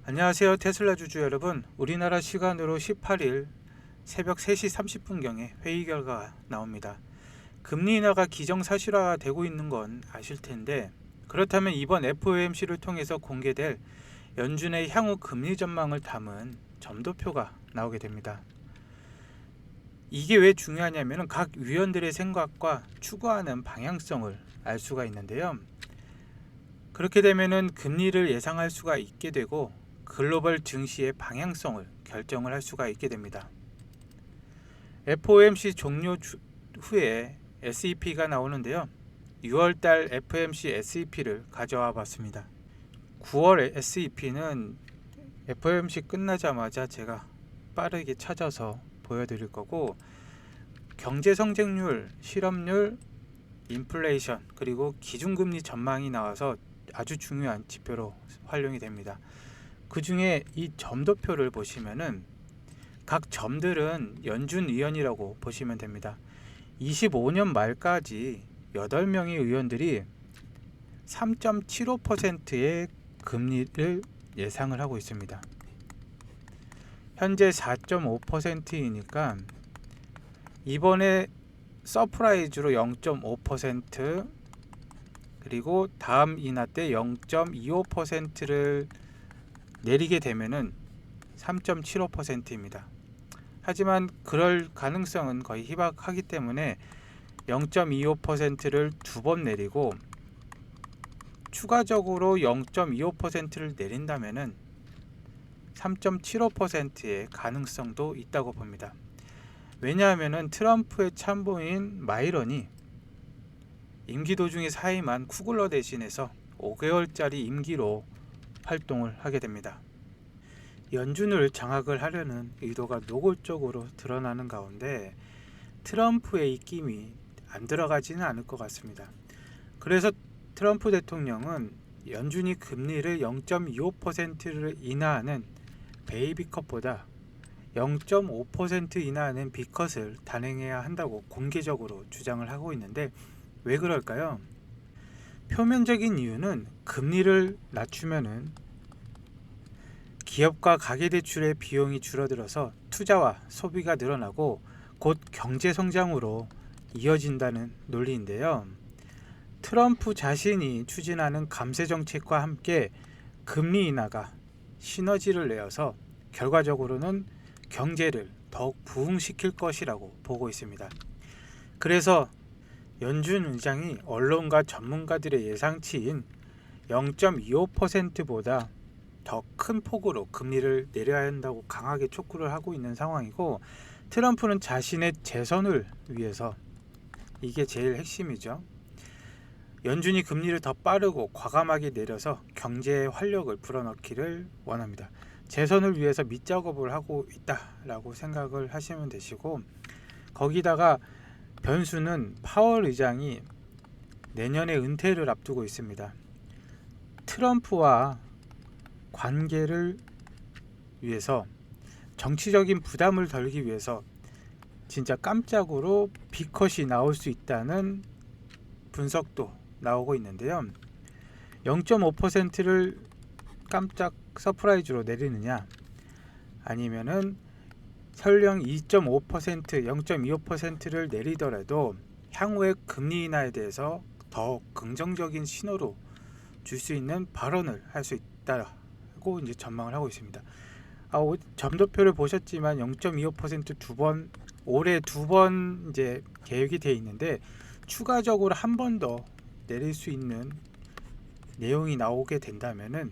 안녕하세요, 테슬라 주주 여러분. 우리나라 시간으로 18일 새벽 3시 30분경에 회의 결과가 나옵니다. 금리 인하가 기정사실화가 되고 있는 건 아실 텐데, 그렇다면 이번 FOMC를 통해서 공개될 연준의 향후 금리 전망을 담은 점도표가 나오게 됩니다. 이게 왜 중요하냐면 각 위원들의 생각과 추구하는 방향성을 알 수가 있는데요. 그렇게 되면은 금리를 예상할 수가 있게 되고 글로벌 증시의 방향성을 결정을 할 수가 있게 됩니다. FOMC 종료 후에 SEP가 나오는데요. 6월달 FOMC SEP를 가져와 봤습니다. 9월 SEP는 FOMC 끝나자마자 제가 빠르게 찾아서 보여드릴 거고, 경제 성장률, 실업률, 인플레이션, 그리고 기준금리 전망이 나와서 아주 중요한 지표로 활용이 됩니다. 그 중에 이 점도표를 보시면은 각 점들은 연준 의원이라고 보시면 됩니다. 25년 말까지 8명의 의원들이 3.75%의 금리를 예상을 하고 있습니다. 현재 4.5%이니까 이번에 서프라이즈로 0.5%, 그리고 다음 인하 때 0.25%를 내리게 되면은 3.75%입니다. 하지만 그럴 가능성은 거의 희박하기 때문에 0.25%를 두 번 내리고 추가적으로 0.25%를 내린다면은 3.75%의 가능성도 있다고 봅니다. 왜냐하면은 트럼프의 참모인 마이런이 임기 도중에 사임한 쿠글러 대신해서 5개월짜리 임기로 활동을 하게 됩니다. 연준을 장악을 하려는 의도가 노골적으로 드러나는 가운데 트럼프의 입김이 안 들어가지는 않을 것 같습니다. 그래서 트럼프 대통령은 연준이 금리를 0.25%를 인하하는 베이비컷보다 0.5% 인하하는 비컷을 단행해야 한다고 공개적으로 주장을 하고 있는데, 왜 그럴까요? 표면적인 이유는 금리를 낮추면은 기업과 가계대출의 비용이 줄어들어서 투자와 소비가 늘어나고 곧 경제 성장으로 이어진다는 논리인데요. 트럼프 자신이 추진하는 감세 정책과 함께 금리 인하가 시너지를 내어서 결과적으로는 경제를 더욱 부흥시킬 것이라고 보고 있습니다. 그래서 연준 의장이 언론과 전문가들의 예상치인 0.25%보다 더 큰 폭으로 금리를 내려야 한다고 강하게 촉구를 하고 있는 상황이고, 트럼프는 자신의 재선을 위해서, 이게 제일 핵심이죠, 연준이 금리를 더 빠르고 과감하게 내려서 경제에 활력을 불어넣기를 원합니다. 재선을 위해서 밑작업을 하고 있다라고 생각을 하시면 되시고, 거기다가 변수는 파월 의장이 내년에 은퇴를 앞두고 있습니다. 트럼프와 관계를 위해서, 정치적인 부담을 덜기 위해서 진짜 깜짝으로 비컷이 나올 수 있다는 분석도 나오고 있는데요. 0.5%를 깜짝 서프라이즈로 내리느냐, 아니면은 설령 2.5%, 0.25%를 내리더라도 향후의 금리 인하에 대해서 더 긍정적인 신호로 줄 수 있는 발언을 할 수 있다고 이제 전망을 하고 있습니다. 점도표를 보셨지만 0.25% 두 번, 올해 두 번 이제 계획이 되어 있는데 추가적으로 한 번 더 내릴 수 있는 내용이 나오게 된다면은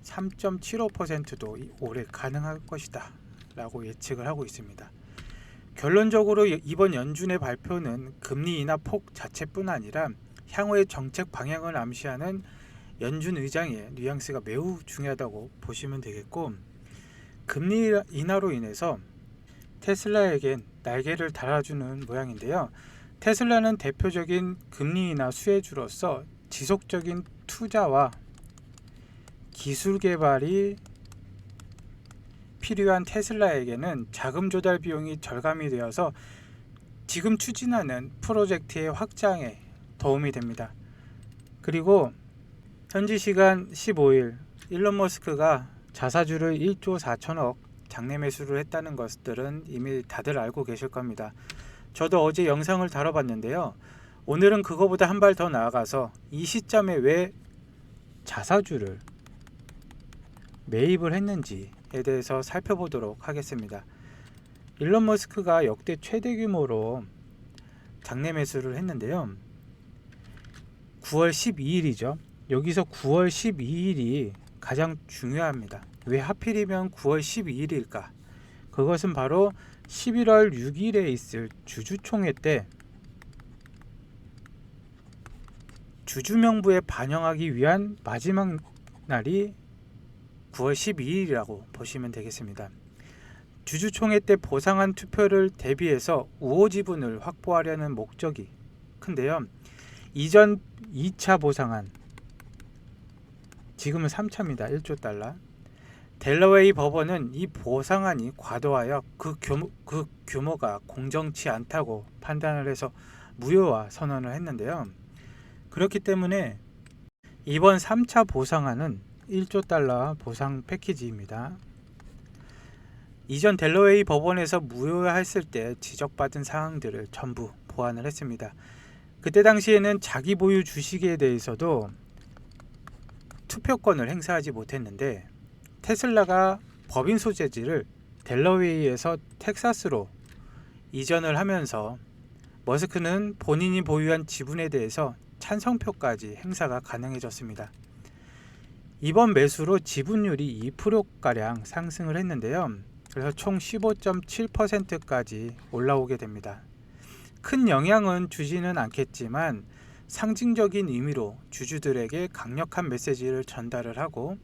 3.75%도 올해 가능할 것이다 라고 예측을 하고 있습니다. 결론적으로 이번 연준의 발표는 금리 인하 폭 자체뿐 아니라 향후의 정책 방향을 암시하는 연준 의장의 뉘앙스가 매우 중요하다고 보시면 되겠고, 금리 인하로 인해서 테슬라에겐 날개를 달아주는 모양인데요. 테슬라는 대표적인 금리 인하 수혜주로서 지속적인 투자와 기술 개발이 필요한 테슬라에게는 자금 조달 비용이 절감이 되어서 지금 추진하는 프로젝트의 확장에 도움이 됩니다. 그리고 현지 시간 15일 일론 머스크가 자사주를 1조 4천억 장내 매수를 했다는 것들은 이미 다들 알고 계실 겁니다. 저도 어제 영상을 다뤄봤는데요. 오늘은 그거보다 한 발 더 나아가서 이 시점에 왜 자사주를 매입을 했는지에 대해서 살펴보도록 하겠습니다. 일론 머스크가 역대 최대 규모로 장내 매수를 했는데요. 9월 12일이죠. 여기서 9월 12일이 가장 중요합니다. 왜 하필이면 9월 12일일까? 그것은 바로 11월 6일에 있을 주주총회 때 주주명부에 반영하기 위한 마지막 날이 9월 12일이라고 보시면 되겠습니다. 주주총회 때 보상한 투표를 대비해서 우호 지분을 확보하려는 목적이 큰데요. 이전 2차 보상안, 지금은 3차입니다. 1조 달러. 델러웨이 법원은 이 보상안이 과도하여 그 규모가 공정치 않다고 판단을 해서 무효화 선언을 했는데요. 그렇기 때문에 이번 3차 보상안은 1조 달러 보상 패키지입니다. 이전 델러웨이 법원에서 무효화했을 때 지적받은 사항들을 전부 보완을 했습니다. 그때 당시에는 자기 보유 주식에 대해서도 투표권을 행사하지 못했는데 테슬라가 법인 소재지를 델러웨이에서 텍사스로 이전을 하면서 머스크는 본인이 보유한 지분에 대해서 찬성표까지 행사가 가능해졌습니다. 이번 매수로 지분율이 2%가량 상승을 했는데요. 그래서 총 15.7%까지 올라오게 됩니다. 큰 영향은 주지는 않겠지만 상징적인 의미로 주주들에게 강력한 메시지를 전달을 하고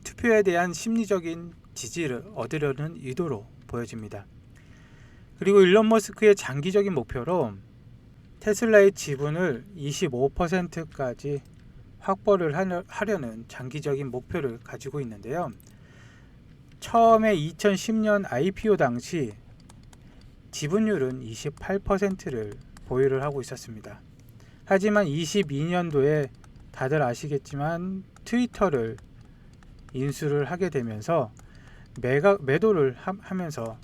투표에 대한 심리적인 지지를 얻으려는 의도로 보여집니다. 그리고 일론 머스크의 장기적인 목표로 테슬라의 지분을 25%까지 확보를 하려는 장기적인 목표를 가지고 있는데요. 처음에 2010년 IPO 당시 지분율은 28%를 보유를 하고 있었습니다. 하지만 22년도에 다들 아시겠지만 트위터를 인수를 하게 되면서 매도를 하면서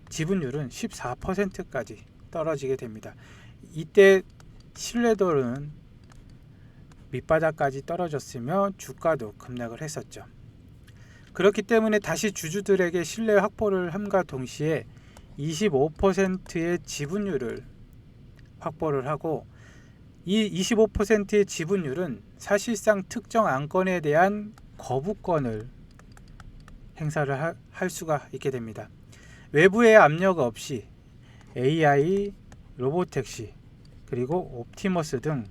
지분율은 14%까지 떨어지게 됩니다. 이때 신뢰도는 밑바닥까지 떨어졌으며 주가도 급락을 했었죠. 그렇기 때문에 다시 주주들에게 신뢰 확보를 함과 동시에 25%의 지분율을 확보를 하고 이 25%의 지분율은 사실상 특정 안건에 대한 거부권을 행사를 할 수가 있게 됩니다. 외부의 압력 없이 AI, 로보택시, 그리고 옵티머스 등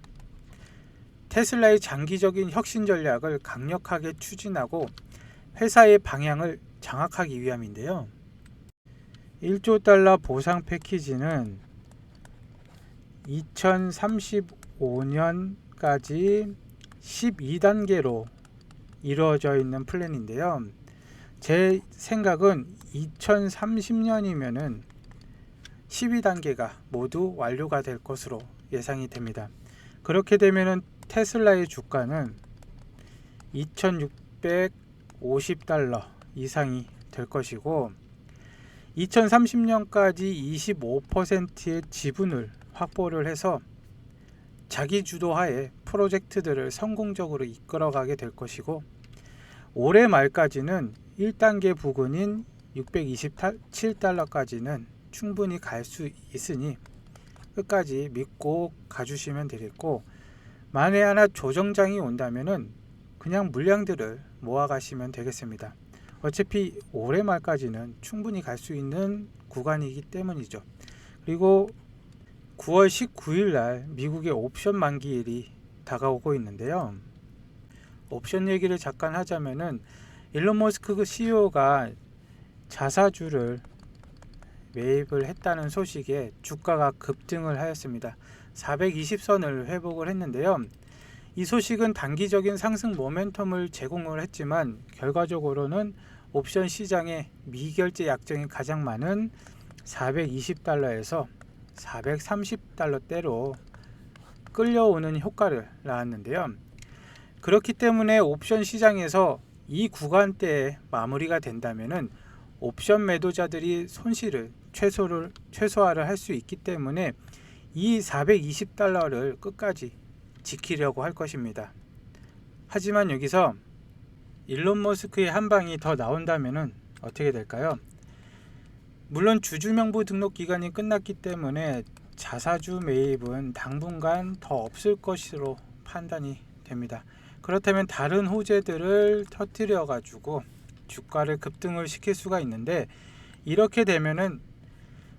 테슬라의 장기적인 혁신 전략을 강력하게 추진하고 회사의 방향을 장악하기 위함인데요. 1조 달러 보상 패키지는 2035년까지 12단계로 이루어져 있는 플랜인데요. 제 생각은 2030년이면은 12단계가 모두 완료가 될 것으로 예상이 됩니다. 그렇게 되면은 테슬라의 주가는 2650달러 이상이 될 것이고 2030년까지 25%의 지분을 확보를 해서 자기 주도하에 프로젝트들을 성공적으로 이끌어가게 될 것이고 올해 말까지는 1단계 부근인 627달러까지는 충분히 갈 수 있으니 끝까지 믿고 가주시면 되겠고 만에 하나 조정장이 온다면은 그냥 물량들을 모아 가시면 되겠습니다. 어차피 올해 말까지는 충분히 갈 수 있는 구간이기 때문이죠. 그리고 9월 19일 날 미국의 옵션 만기일이 다가오고 있는데요. 옵션 얘기를 잠깐 하자면은 일론 머스크 CEO가 자사주를 매입을 했다는 소식에 주가가 급등을 하였습니다. 420선을 회복을 했는데요. 이 소식은 단기적인 상승 모멘텀을 제공을 했지만 결과적으로는 옵션 시장의 미결제 약정이 가장 많은 420달러에서 430달러대로 끌려오는 효과를 낳았는데요. 그렇기 때문에 옵션 시장에서 이 구간대에 마무리가 된다면은 옵션 매도자들이 손실을 최소화를 할 수 있기 때문에 이 420달러를 끝까지 지키려고 할 것입니다. 하지만 여기서 일론 머스크의 한 방이 더 나온다면은 어떻게 될까요? 물론 주주명부 등록 기간이 끝났기 때문에 자사주 매입은 당분간 더 없을 것으로 판단이 됩니다. 그렇다면 다른 호재들을 터뜨려 가지고 주가를 급등을 시킬 수가 있는데, 이렇게 되면은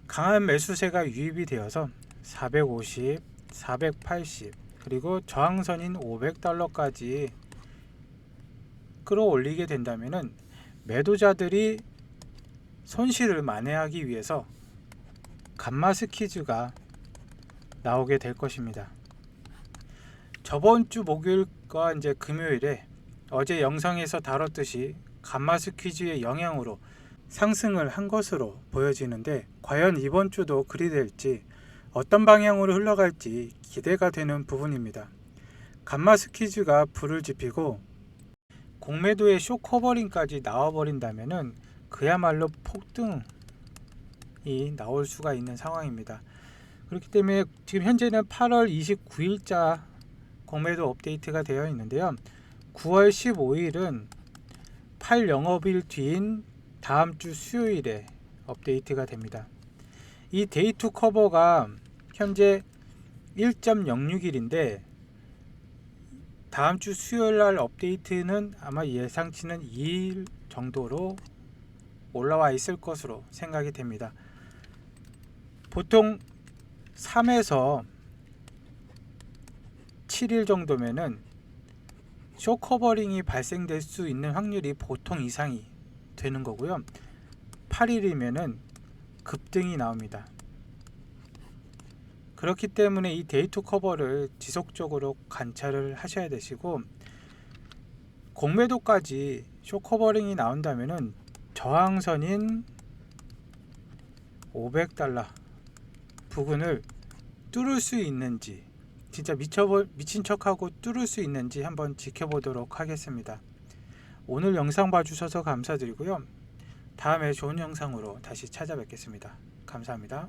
강한 매수세가 유입이 되어서 450, 480 그리고 저항선인 500달러까지 끌어올리게 된다면은 매도자들이 손실을 만회하기 위해서 감마 스퀴즈가 나오게 될 것입니다. 저번 주 목요일과 이제 금요일에 어제 영상에서 다뤘듯이 감마 스퀴즈의 영향으로 상승을 한 것으로 보여지는데, 과연 이번 주도 그리 될지 어떤 방향으로 흘러갈지 기대가 되는 부분입니다. 감마 스퀴즈가 불을 지피고 공매도의 쇼 커버링까지 나와버린다면은 그야말로 폭등이 나올 수가 있는 상황입니다. 그렇기 때문에 지금 현재는 8월 29일자 공매도 업데이트가 되어 있는데요. 9월 15일은 8영업일 뒤인 다음 주 수요일에 업데이트가 됩니다. 이 데이 투 커버가 현재 1.06일인데 다음 주 수요일 날 업데이트는 아마 예상치는 2일 정도로 올라와 있을 것으로 생각이 됩니다. 보통 3에서 7일 정도면은 쇼 커버링이 발생될 수 있는 확률이 보통 이상이 되는 거고요. 8일이면은 급등이 나옵니다. 그렇기 때문에 이 데이 투 커버를 지속적으로 관찰을 하셔야 되시고, 공매도까지 쇼 커버링이 나온다면은 저항선인 500달러 부근을 뚫을 수 있는지, 진짜 미친 척하고 뚫을 수 있는지 한번 지켜보도록 하겠습니다. 오늘 영상 봐주셔서 감사드리고요. 다음에 좋은 영상으로 다시 찾아뵙겠습니다. 감사합니다.